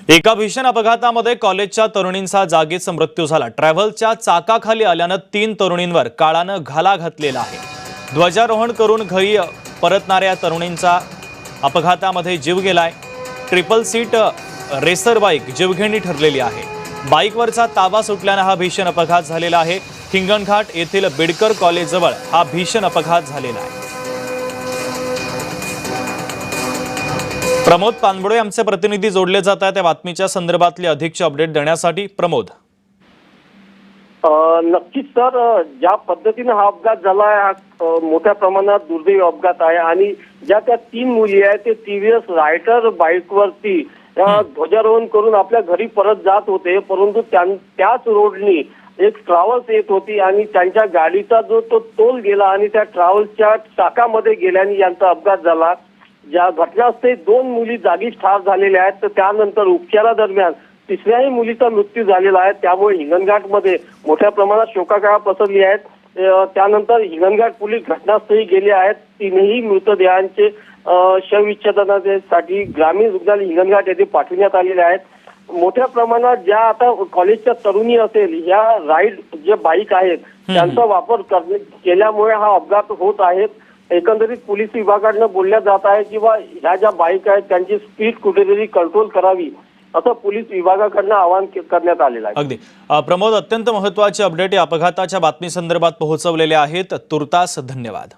एका भीषण अपघातामध्ये कॉलेजच्या तरुणींचा जागीच मृत्यू झाला। ट्रॅव्हलच्या चाकाखाली आल्यानं 3 तरुणींवर काळानं घाला घातलेला आहे। ध्वजारोहण करून घरी परतणाऱ्या तरुणींचा अपघातामध्ये जीव गेलाय। ट्रिपल सीट रेसर बाईक जीवघेणी ठरलेली आहे। बाईकवरचा ताबा सुटल्यानं हा भीषण अपघात झालेला आहे। हिंगणघाट येथील बिडकर कॉलेजजवळ हा भीषण अपघात झालेला आहे। प्रमोद पानबोडे आमचे प्रतिनिधी जोडले जात आहेत त्या बातमीच्या संदर्भातली अधिकची अपडेट देण्यासाठी। प्रमोद, नक्कीच सर, ज्या पद्धतीने हा अपघात झाला आहे हा मोठ्या प्रमाणात दुर्दैवी अपघात आहे आणि ज्या त्या 3 मुली आहेत ते टीव्हीएस रायटर बाईकवरती ध्वजारोहण करून आपल्या घरी परत जात होते, परंतु त्याच रोडनी एक ट्रॅव्हल्स येत होती आणि त्यांच्या गाडीचा जो तो तोल गेला आणि त्या ट्रॅव्हल्सच्या चाकामध्ये गेल्याने यांचा अपघात झाला। ज्या घटनास्थळी 2 मुली जागीच ठार झालेल्या आहेत, तर त्यानंतर उपचारादरम्यान 3ऱ्याही मुलीचा मृत्यू झालेला आहे। त्यामुळे हिंगणघाटमध्ये मोठ्या प्रमाणात शोकाकळा पसरली आहे। त्यानंतर हिंगणघाट पोलीस घटनास्थळी गेले आहेत। 3ही मृतदेहांचे शवविच्छेदनासाठी ग्रामीण रुग्णालय हिंगणघाट येथे पाठवण्यात आलेले आहेत। मोठ्या प्रमाणात ज्या आता कॉलेजच्या तरुणी असेल या राईड जे बाईक आहेत त्यांचा वापर केल्यामुळे हा अपघात होत आहेत। एकंदरीत पोलीस विभागाकडून बोलल्या जात आहे की ह्या ज्या बाईक आहेत त्यांची स्पीड कुठेतरी कंट्रोल करावी असं पोलीस विभागाकडून आवाहन करण्यात आलेलं आहे। अगदी प्रमोद, अत्यंत महत्त्वाचे अपडेट या अपघाताच्या बातमी संदर्भात पोहोचवलेले आहेत। तुर्तास धन्यवाद।